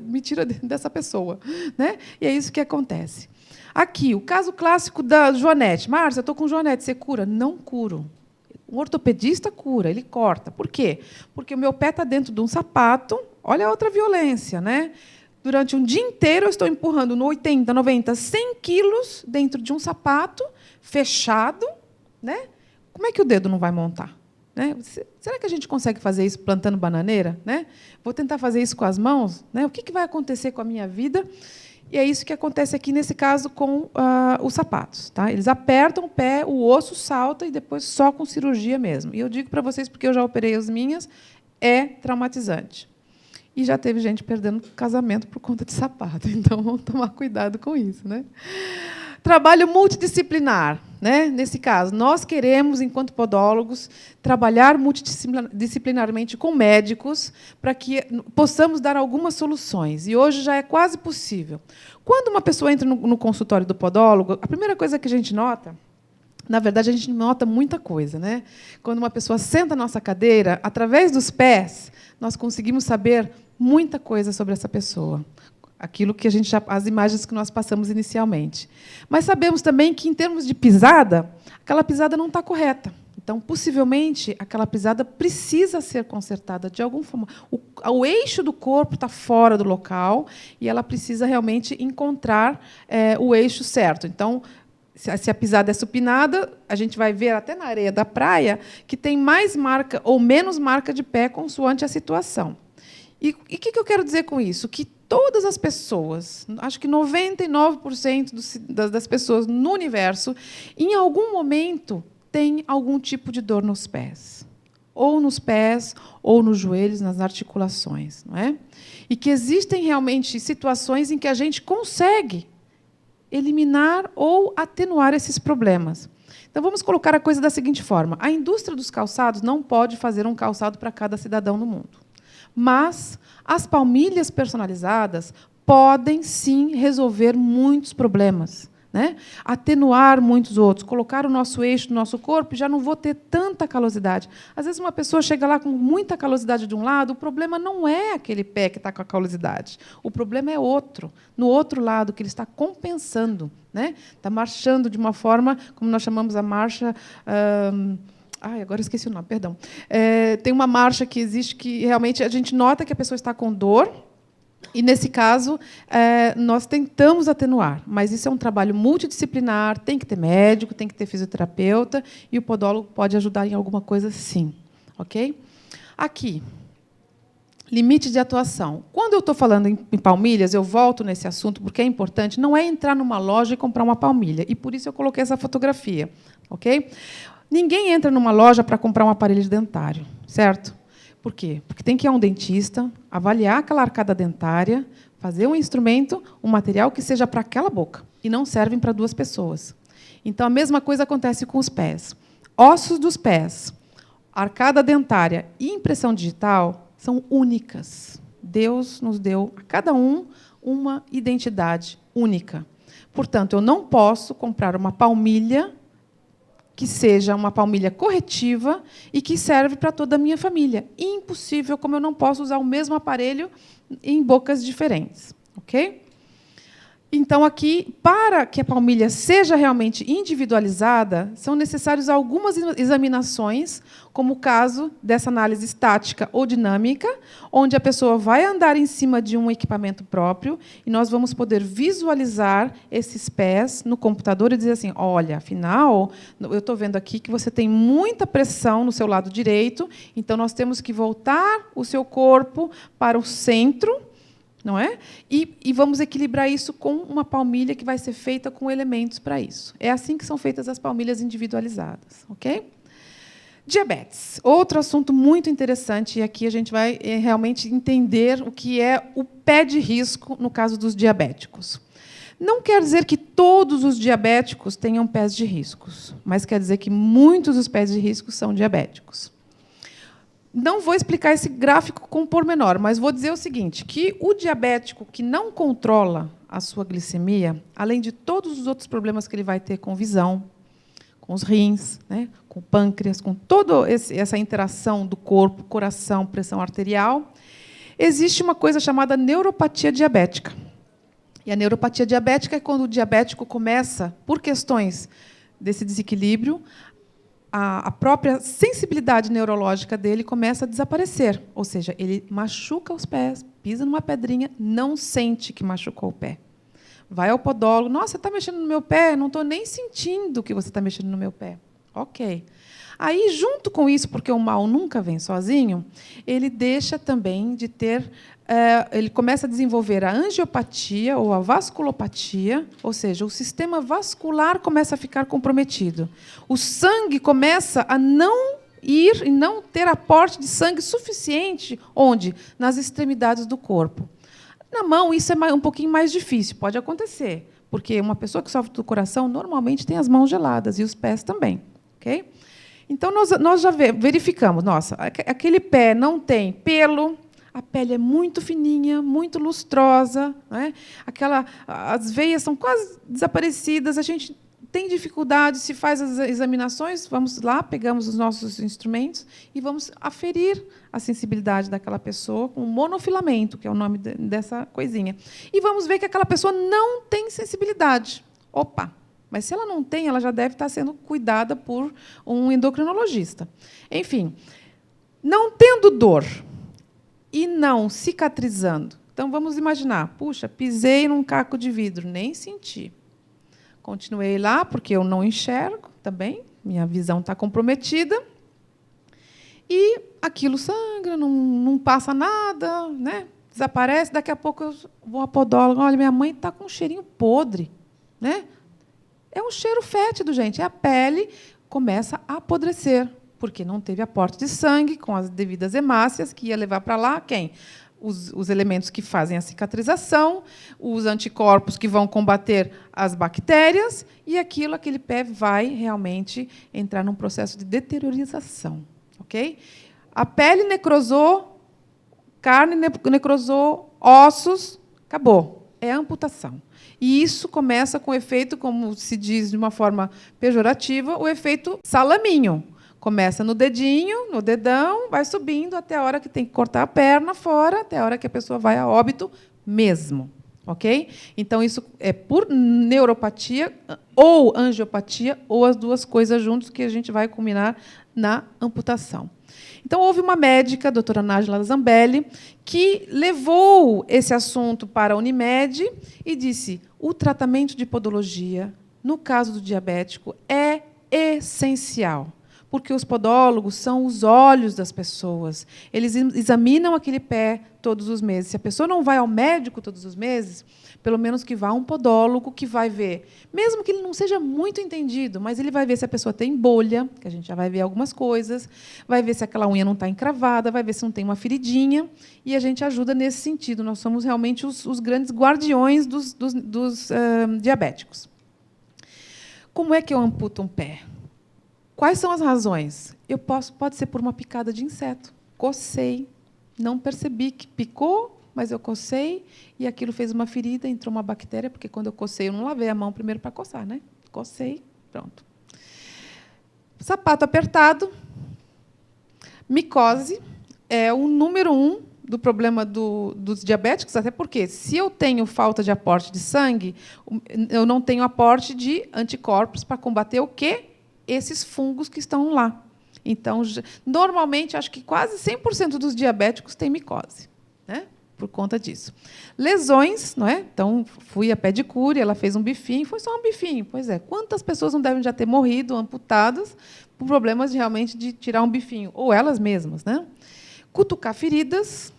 dessa pessoa, né? E é isso que acontece. Aqui, o caso clássico da joanete. Márcia, eu estou com joanete, você cura? Não curo. O ortopedista cura, ele corta. Por quê? Porque o meu pé está dentro de um sapato. Olha a outra violência, né? Durante um dia inteiro, eu estou empurrando no 80, 90, 100 quilos dentro de um sapato fechado, né? Como é que o dedo não vai montar? Né? Será que a gente consegue fazer isso plantando bananeira? Né? Vou tentar fazer isso com as mãos? Né? O que vai acontecer com a minha vida? E é isso que acontece aqui, nesse caso, com os sapatos. Tá? Eles apertam o pé, o osso salta, e depois só com cirurgia mesmo. E eu digo para vocês, porque eu já operei as minhas, é traumatizante. E já teve gente perdendo casamento por conta de sapato. Então, vamos tomar cuidado com isso, né? Trabalho multidisciplinar. Né? Nesse caso, nós queremos, enquanto podólogos, trabalhar multidisciplinarmente com médicos para que possamos dar algumas soluções. E hoje já é quase possível. Quando uma pessoa entra no consultório do podólogo, a primeira coisa que a gente nota, na verdade, a gente nota muita coisa. Né? Quando uma pessoa senta na nossa cadeira, através dos pés, nós conseguimos saber muita coisa sobre essa pessoa. Aquilo que as imagens que nós passamos inicialmente. Mas sabemos também que, em termos de pisada, aquela pisada não está correta. Então, possivelmente, aquela pisada precisa ser consertada de alguma forma. O eixo do corpo está fora do local e ela precisa realmente encontrar o eixo certo. Então, se a pisada é supinada, a gente vai ver até na areia da praia que tem mais marca ou menos marca de pé consoante a situação. E o que eu quero dizer com isso? Que todas as pessoas, acho que 99% das pessoas no universo, em algum momento, têm algum tipo de dor nos pés. Ou nos pés, ou nos joelhos, nas articulações. Não é? E que existem realmente situações em que a gente consegue eliminar ou atenuar esses problemas. Então, vamos colocar a coisa da seguinte forma. A indústria dos calçados não pode fazer um calçado para cada cidadão no mundo. Mas as palmilhas personalizadas podem, sim, resolver muitos problemas. né? Atenuar muitos outros, colocar o nosso eixo no nosso corpo, já não vou ter tanta calosidade. Às vezes, uma pessoa chega lá com muita calosidade de um lado, o problema não é aquele pé que está com a calosidade, o problema é outro, no outro lado, que ele está compensando, né? Está marchando de uma forma, como nós chamamos a marcha... agora eu esqueci o nome, perdão. Tem uma marcha que existe que realmente a gente nota que a pessoa está com dor, e, nesse caso, nós tentamos atenuar, mas isso é um trabalho multidisciplinar, tem que ter médico, tem que ter fisioterapeuta, e o podólogo pode ajudar em alguma coisa, sim. Ok? Aqui, limite de atuação. Quando eu estou falando em palmilhas, eu volto nesse assunto, porque é importante, não é entrar numa loja e comprar uma palmilha, e, por isso, eu coloquei essa fotografia. Ok? Ninguém entra numa loja para comprar um aparelho dentário, certo? Por quê? Porque tem que ir a um dentista, avaliar aquela arcada dentária, fazer um instrumento, um material que seja para aquela boca, e não servem para duas pessoas. Então, a mesma coisa acontece com os pés. Ossos dos pés, arcada dentária e impressão digital são únicas. Deus nos deu, a cada um, uma identidade única. Portanto, eu não posso comprar uma palmilha que seja uma palmilha corretiva e que serve para toda a minha família. Impossível, como eu não posso usar o mesmo aparelho em bocas diferentes. Ok? Então, aqui, para que a palmilha seja realmente individualizada, são necessárias algumas examinações, como o caso dessa análise estática ou dinâmica, onde a pessoa vai andar em cima de um equipamento próprio e nós vamos poder visualizar esses pés no computador e dizer assim, olha, afinal, eu estou vendo aqui que você tem muita pressão no seu lado direito, então nós temos que voltar o seu corpo para o centro, não é? E vamos equilibrar isso com uma palmilha que vai ser feita com elementos para isso. É assim que são feitas as palmilhas individualizadas. Ok? Diabetes. Outro assunto muito interessante, e aqui a gente vai realmente entender o que é o pé de risco no caso dos diabéticos. Não quer dizer que todos os diabéticos tenham pés de riscos, mas quer dizer que muitos dos pés de risco são diabéticos. Não vou explicar esse gráfico com pormenor, mas vou dizer o seguinte, que o diabético que não controla a sua glicemia, além de todos os outros problemas que ele vai ter com visão, com os rins, né, com o pâncreas, com toda essa interação do corpo, coração, pressão arterial, existe uma coisa chamada neuropatia diabética. E a neuropatia diabética é quando o diabético começa, por questões desse desequilíbrio, a própria sensibilidade neurológica dele começa a desaparecer. Ou seja, ele machuca os pés, pisa numa pedrinha, não sente que machucou o pé. Vai ao podólogo, nossa, você está mexendo no meu pé? Não estou nem sentindo que você está mexendo no meu pé. Ok. Aí, junto com isso, porque o mal nunca vem sozinho, ele deixa também de ter... ele começa a desenvolver a angiopatia ou a vasculopatia, ou seja, o sistema vascular começa a ficar comprometido. O sangue começa a não ir e não ter aporte de sangue suficiente, onde? Nas extremidades do corpo. Na mão, isso é um pouquinho mais difícil, pode acontecer, porque uma pessoa que sofre do coração normalmente tem as mãos geladas e os pés também. Ok? Então, nós já verificamos, nossa, aquele pé não tem pelo, a pele é muito fininha, muito lustrosa, né? As veias são quase desaparecidas, a gente tem dificuldade, se faz as examinações, vamos lá, pegamos os nossos instrumentos e vamos aferir a sensibilidade daquela pessoa com monofilamento, que é o nome dessa coisinha. E vamos ver que aquela pessoa não tem sensibilidade. Opa! Mas, se ela não tem, ela já deve estar sendo cuidada por um endocrinologista. Enfim, não tendo dor e não cicatrizando. Então, vamos imaginar, puxa, pisei num caco de vidro, nem senti. Continuei lá, porque eu não enxergo também, minha visão está comprometida, e aquilo sangra, não passa nada, né? Desaparece, daqui a pouco eu vou à podóloga, olha, minha mãe está com um cheirinho podre, né? É um cheiro fétido, gente. A pele começa a apodrecer, porque não teve aporte de sangue com as devidas hemácias, que ia levar para lá quem? Os elementos que fazem a cicatrização, os anticorpos que vão combater as bactérias, e aquele pé vai realmente entrar num processo de deteriorização. Ok? A pele necrosou, carne necrosou, ossos, acabou. é a amputação. E isso começa com o efeito, como se diz de uma forma pejorativa, o efeito salaminho. Começa no dedinho, no dedão, vai subindo até a hora que tem que cortar a perna fora, até a hora que a pessoa vai a óbito mesmo. Ok? Então, isso é por neuropatia ou angiopatia, ou as duas coisas juntas, que a gente vai culminar na amputação. Então, houve uma médica, a doutora Nájila Zambelli, que levou esse assunto para a Unimed e disse: o tratamento de podologia, no caso do diabético, é essencial, porque os podólogos são os olhos das pessoas. Eles examinam aquele pé todos os meses. Se a pessoa não vai ao médico todos os meses, pelo menos que vá a um podólogo que vai ver, mesmo que ele não seja muito entendido, mas ele vai ver se a pessoa tem bolha, que a gente já vai ver algumas coisas, vai ver se aquela unha não está encravada, vai ver se não tem uma feridinha, e a gente ajuda nesse sentido. Nós somos realmente os grandes guardiões dos diabéticos. Como é que eu amputo um pé? Quais são as razões? Pode ser por uma picada de inseto. Cocei, não percebi que picou, mas eu cocei e aquilo fez uma ferida, entrou uma bactéria, porque quando eu cocei, eu não lavei a mão primeiro para coçar, né? Cocei, pronto. Sapato apertado, micose é o número 1 do problema dos diabéticos, até porque, se eu tenho falta de aporte de sangue, eu não tenho aporte de anticorpos para combater o quê? Esses fungos que estão lá. Então, normalmente, acho que quase 100% dos diabéticos têm micose, né? Por conta disso. Lesões, não é? Então, fui a pedicure, ela fez um bifinho, foi só um bifinho. Pois é, quantas pessoas não devem já ter morrido, amputadas, por problemas realmente de tirar um bifinho, ou elas mesmas, né? Cutucar feridas,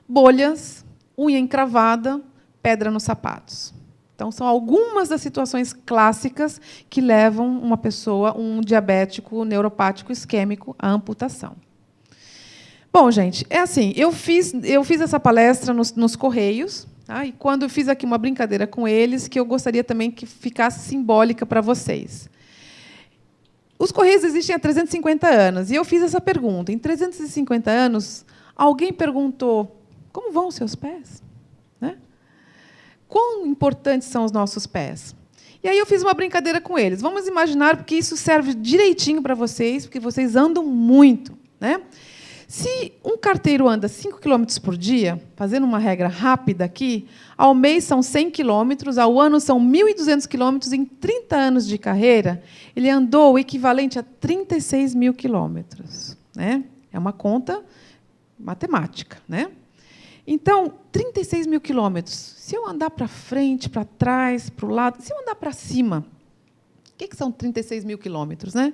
bolhas, unha encravada, pedra nos sapatos. Então, são algumas das situações clássicas que levam uma pessoa, um diabético neuropático isquêmico, à amputação. Bom, gente, é assim, eu fiz essa palestra nos Correios, tá? E quando eu fiz aqui uma brincadeira com eles, que eu gostaria também que ficasse simbólica para vocês. Os Correios existem há 350 anos, e eu fiz essa pergunta. Em 350 anos, alguém perguntou: como vão os seus pés? Né? Quão importantes são os nossos pés? E aí eu fiz uma brincadeira com eles. Vamos imaginar, porque isso serve direitinho para vocês, porque vocês andam muito, né? Se um carteiro anda 5 km por dia, fazendo uma regra rápida aqui, ao mês são 100 km, ao ano são 1.200 km, em 30 anos de carreira, ele andou o equivalente a 36 mil quilômetros. Né? É uma conta matemática. Né? Então, 36 mil quilômetros, se eu andar para frente, para trás, para o lado, se eu andar para cima, o que são 36 mil quilômetros? Né?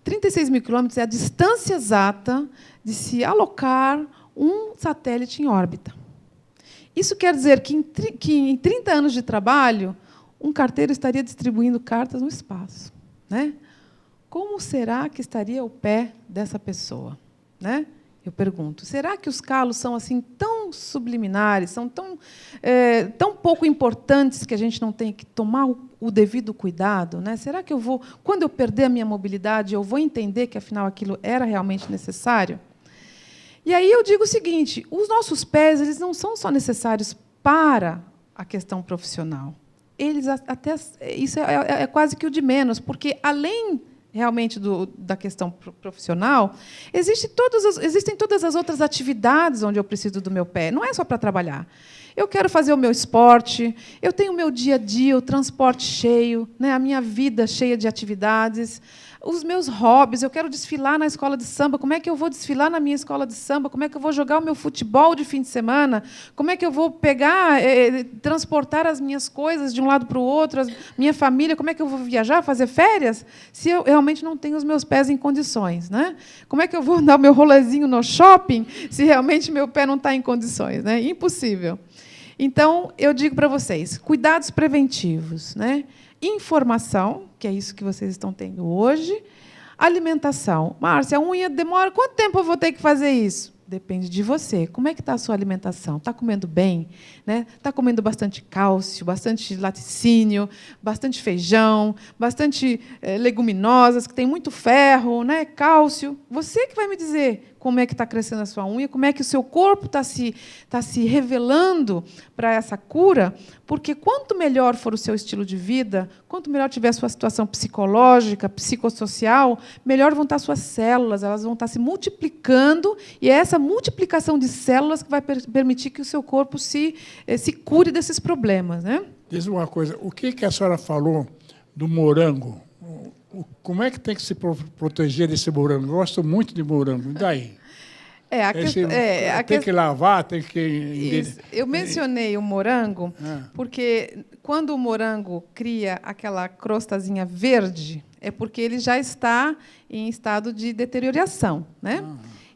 36 mil quilômetros é a distância exata de se alocar um satélite em órbita. Isso quer dizer que em 30 anos de trabalho, um carteiro estaria distribuindo cartas no espaço. Né? Como será que estaria o pé dessa pessoa? Né? Eu pergunto, será que os calos são assim tão subliminares, são tão pouco importantes que a gente não tem que tomar o devido cuidado? Né? Será que quando eu perder a minha mobilidade, eu vou entender que, afinal, aquilo era realmente necessário? E aí eu digo o seguinte: os nossos pés, eles não são só necessários para a questão profissional. Eles até isso é quase que o de menos, porque, além realmente da questão profissional, existem todas as outras atividades onde eu preciso do meu pé. Não é só para trabalhar. Eu quero fazer o meu esporte, eu tenho o meu dia a dia, o transporte cheio, né, a minha vida cheia de atividades, os meus hobbies. Eu quero desfilar na escola de samba. Como é que eu vou desfilar na minha escola de samba? Como é que eu vou jogar o meu futebol de fim de semana? Como é que eu vou pegar, transportar as minhas coisas de um lado para o outro, minha família? Como é que eu vou viajar, fazer férias, se eu realmente não tenho os meus pés em condições? Né? Como é que eu vou dar o meu rolezinho no shopping, se realmente meu pé não está em condições? Né? Impossível. Então, eu digo para vocês, cuidados preventivos, né? Informação, que é isso que vocês estão tendo hoje. Alimentação. Márcia, a unha demora... Quanto tempo eu vou ter que fazer isso? Depende de você. Como é que está a sua alimentação? Está comendo bem? Né? Está comendo bastante cálcio, bastante laticínio, bastante feijão, bastante leguminosas, que tem muito ferro, né? Cálcio. Você que vai me dizer como é que está crescendo a sua unha, como é que o seu corpo está se revelando para essa cura, porque quanto melhor for o seu estilo de vida, quanto melhor tiver a sua situação psicológica, psicossocial, melhor vão estar as suas células, elas vão estar se multiplicando, e é essa multiplicação de células que vai permitir que o seu corpo se cure desses problemas, né? Diz uma coisa, o que a senhora falou do morango? Como é que tem que se proteger desse morango? Eu gosto muito de morango. E daí? Tem que lavar, tem que... Isso. Eu mencionei o morango porque, quando o morango cria aquela crostazinha verde, é porque ele já está em estado de deterioração, né?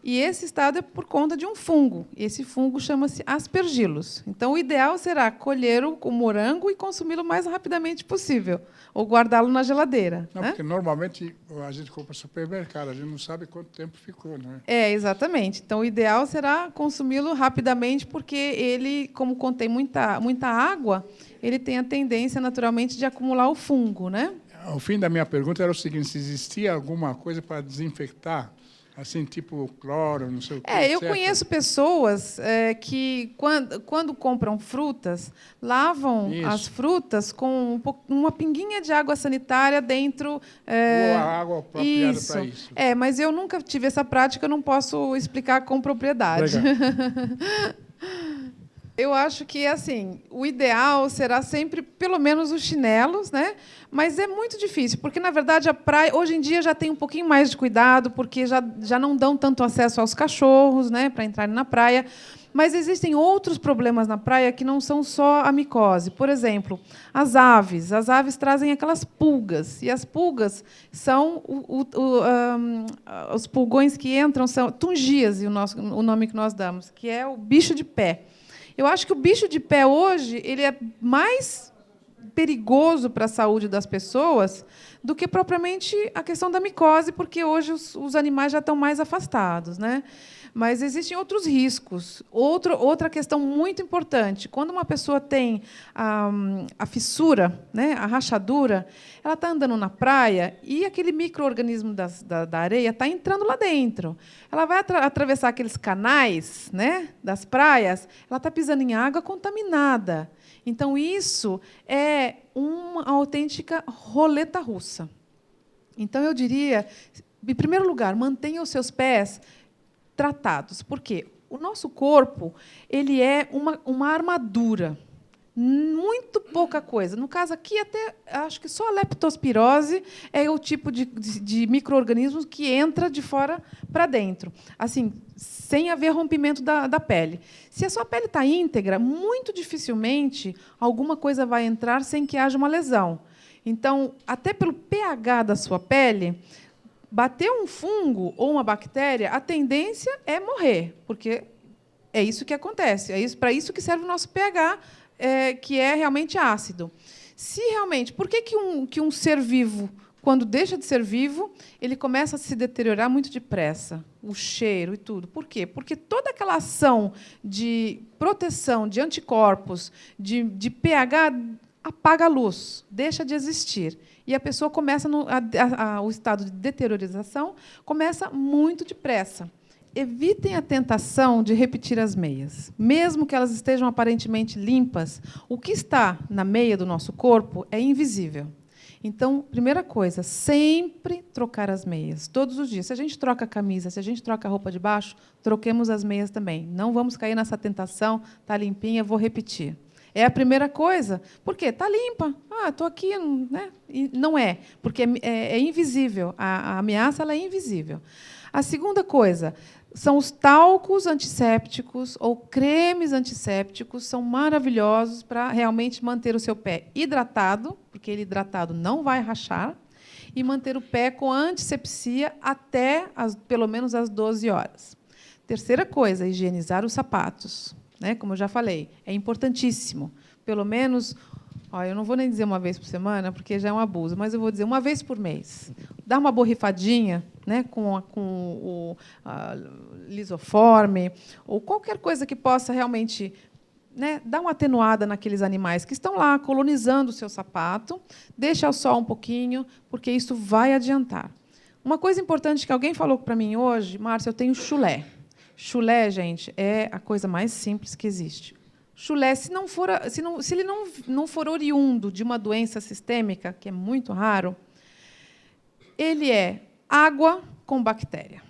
E esse estado é por conta de um fungo. Esse fungo chama-se aspergillus. Então, o ideal será colher o morango e consumi-lo o mais rapidamente possível, ou guardá-lo na geladeira. Não, né? Porque normalmente a gente compra no supermercado, a gente não sabe quanto tempo ficou, né? Exatamente. Então, o ideal será consumi-lo rapidamente, porque ele, como contém muita água, ele tem a tendência, naturalmente, de acumular o fungo, né? O fim da minha pergunta era o seguinte, se existia alguma coisa para desinfectar, assim, tipo cloro, não sei o quê, eu etc. conheço pessoas que, quando compram frutas, lavam as frutas com uma pinguinha de água sanitária dentro. Ou a água apropriada para isso. Mas eu nunca tive essa prática, eu não posso explicar com propriedade. Eu acho que, assim, o ideal será sempre, pelo menos, os chinelos, né? Mas é muito difícil, porque, na verdade, a praia, hoje em dia, já tem um pouquinho mais de cuidado, porque já não dão tanto acesso aos cachorros, né, para entrarem na praia. Mas existem outros problemas na praia que não são só a micose. Por exemplo, as aves. As aves trazem aquelas pulgas. E as pulgas são os pulgões que entram, são tungíase, o nome que nós damos, que é o bicho de pé. Eu acho que o bicho de pé hoje ele é mais perigoso para a saúde das pessoas do que propriamente a questão da micose, porque hoje os animais já estão mais afastados, né? Mas existem outros riscos. Outra questão muito importante: quando uma pessoa tem a fissura, né, a rachadura, ela está andando na praia e aquele micro-organismo da areia está entrando lá dentro. Ela vai atravessar aqueles canais, né, das praias, ela está pisando em água contaminada. Então, isso é uma autêntica roleta russa. Então, eu diria, em primeiro lugar, mantenha os seus pés tratados. Por quê? O nosso corpo ele é uma armadura. Muito pouca coisa. No caso aqui, até acho que só a leptospirose é o tipo de micro-organismos que entra de fora para dentro, assim, sem haver rompimento da pele. Se a sua pele está íntegra, muito dificilmente alguma coisa vai entrar sem que haja uma lesão. Então, até pelo pH da sua pele, bater um fungo ou uma bactéria, a tendência é morrer, porque é isso que acontece. Para isso que serve o nosso pH, que é realmente ácido. Se realmente, por que um ser vivo, quando deixa de ser vivo, ele começa a se deteriorar muito depressa? O cheiro e tudo. Por quê? Porque toda aquela ação de proteção, de anticorpos, de pH, apaga a luz, deixa de existir. E a pessoa começa, o estado de deteriorização começa muito depressa. Evitem a tentação de repetir as meias. Mesmo que elas estejam aparentemente limpas, o que está na meia do nosso corpo é invisível. Então, primeira coisa, sempre trocar as meias, todos os dias. Se a gente troca a camisa, se a gente troca a roupa de baixo, troquemos as meias também. Não vamos cair nessa tentação, está limpinha, vou repetir. É a primeira coisa. Por quê? Está limpa. Estou aqui. Né? E não é, porque é invisível. A ameaça ela é invisível. A segunda coisa são os talcos antissépticos ou cremes antissépticos, são maravilhosos para realmente manter o seu pé hidratado, porque ele hidratado não vai rachar, e manter o pé com antisepsia até pelo menos às 12 horas. Terceira coisa, higienizar os sapatos. Né? Como eu já falei, é importantíssimo. Pelo menos, eu não vou nem dizer uma vez por semana, porque já é um abuso, mas eu vou dizer uma vez por mês. Dar uma borrifadinha, né, com o lisoforme, ou qualquer coisa que possa realmente, né, dar uma atenuada naqueles animais que estão lá colonizando o seu sapato. Deixa ao sol um pouquinho, porque isso vai adiantar. Uma coisa importante que alguém falou para mim hoje, Márcia, eu tenho chulé. Chulé, gente, é a coisa mais simples que existe. Chulé, se ele não for oriundo de uma doença sistêmica, que é muito raro, ele é água com bactéria.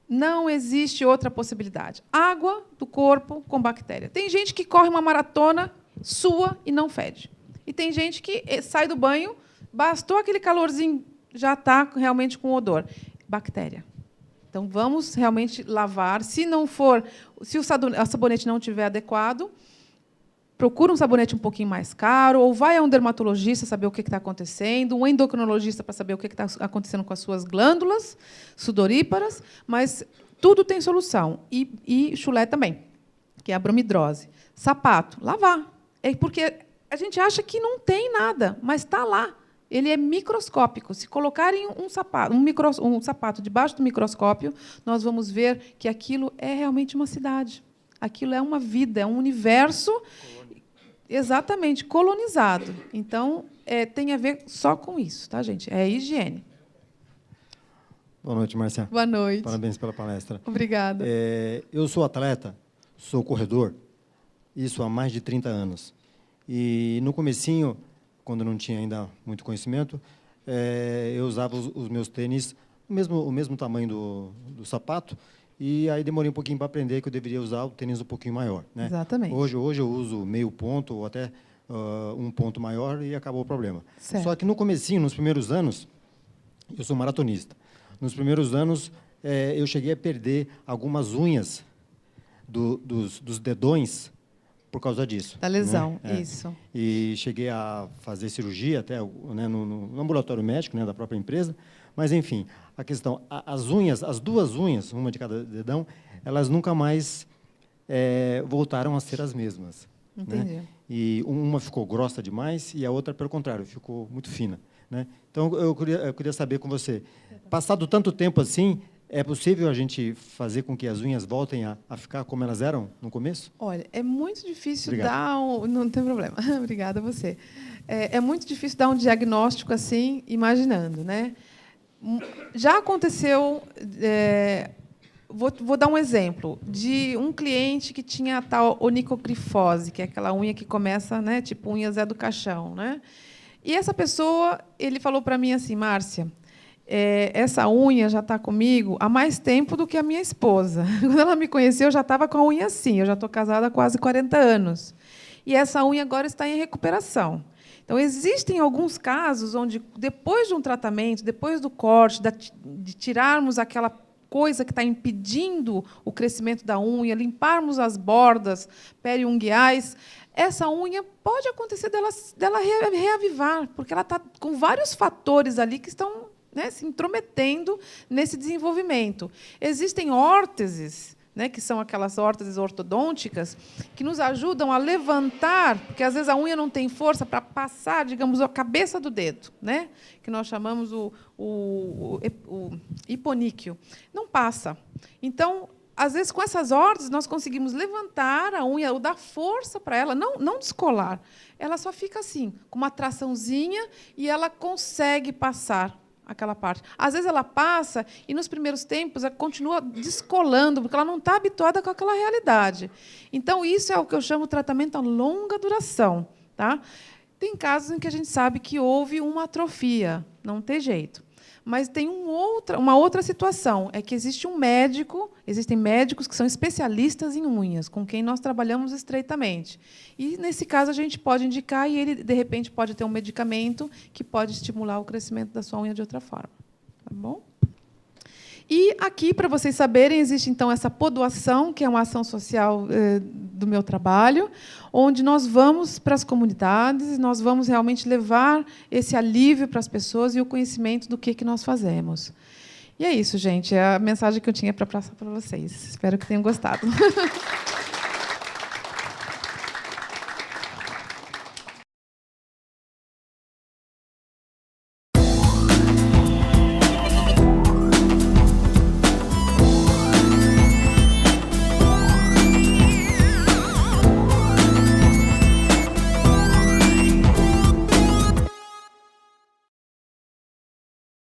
Não existe outra possibilidade. Água do corpo com bactéria. Tem gente que corre uma maratona, sua e não fede. E tem gente que sai do banho, bastou aquele calorzinho, já está realmente com odor. Bactéria. Então, vamos realmente lavar. Se o sabonete não estiver adequado, procura um sabonete um pouquinho mais caro, ou vai a um dermatologista saber o que está acontecendo, um endocrinologista para saber o que está acontecendo com as suas glândulas sudoríparas, mas tudo tem solução. E chulé também, que é a bromidrose. Sapato, lavar. É porque a gente acha que não tem nada, mas está lá. Ele é microscópico. Se colocarem um sapato debaixo do microscópio, nós vamos ver que aquilo é realmente uma cidade. Aquilo é uma vida, é um universo exatamente colonizado. Então, tem a ver só com isso, tá, gente? É higiene. Boa noite, Márcia. Boa noite. Parabéns pela palestra. Obrigada. Eu sou atleta, sou corredor, isso há mais de 30 anos. E, no comecinho, quando não tinha ainda muito conhecimento, eu usava os meus tênis, o mesmo tamanho do sapato, e aí demorei um pouquinho para aprender que eu deveria usar o tênis um pouquinho maior, né? Exatamente. Hoje eu uso meio ponto ou até um ponto maior e acabou o problema. Certo. Só que no comecinho, nos primeiros anos, eu sou maratonista. Nos primeiros anos, eu cheguei a perder algumas unhas dos dedões por causa disso. Da lesão, né? isso. E cheguei a fazer cirurgia até, né, no ambulatório médico, né, da própria empresa. Mas, enfim, a questão, as duas unhas, uma de cada dedão, elas nunca mais voltaram a ser as mesmas. Entendi. Né? E uma ficou grossa demais e a outra, pelo contrário, ficou muito fina. Né? Então, eu queria saber com você, passado tanto tempo assim, é possível a gente fazer com que as unhas voltem a ficar como elas eram no começo? Olha, é muito difícil Obrigado. Não tem problema. Obrigada a você. É muito difícil dar um diagnóstico assim, imaginando, né? Já aconteceu... Vou dar um exemplo de um cliente que tinha a tal onicocrifose, que é aquela unha que começa, né, tipo unha Zé do Caixão, né? E essa pessoa, ele falou para mim assim, Márcia, essa unha já está comigo há mais tempo do que a minha esposa. Quando ela me conheceu, eu já estava com a unha assim. Eu já estou casada há quase 40 anos. E essa unha agora está em recuperação. Então, existem alguns casos onde, depois de um tratamento, depois do corte, de tirarmos aquela coisa que está impedindo o crescimento da unha, limparmos as bordas periungueais, essa unha pode acontecer dela reavivar, porque ela está com vários fatores ali que estão, né, se intrometendo nesse desenvolvimento. Existem órteses, né, que são aquelas órteses ortodônticas, que nos ajudam a levantar, porque às vezes a unha não tem força para passar, digamos, a cabeça do dedo, né, que nós chamamos o hiponíquio. Não passa. Então, às vezes, com essas órteses, nós conseguimos levantar a unha, ou dar força para ela, não descolar. Ela só fica assim, com uma traçãozinha, e ela consegue passar aquela parte. Às vezes ela passa e, nos primeiros tempos, ela continua descolando, porque ela não está habituada com aquela realidade. Então, isso é o que eu chamo de tratamento a longa duração. Tá? Tem casos em que a gente sabe que houve uma atrofia, não tem jeito. Mas tem uma outra situação, é que existem médicos que são especialistas em unhas, com quem nós trabalhamos estreitamente. E, nesse caso, a gente pode indicar e ele, de repente, pode ter um medicamento que pode estimular o crescimento da sua unha de outra forma. Tá bom? E aqui, para vocês saberem, existe, então, essa podoação, que é uma ação social do meu trabalho, onde nós vamos para as comunidades, nós vamos realmente levar esse alívio para as pessoas e o conhecimento do que nós fazemos. E é isso, gente. É a mensagem que eu tinha para passar para vocês. Espero que tenham gostado.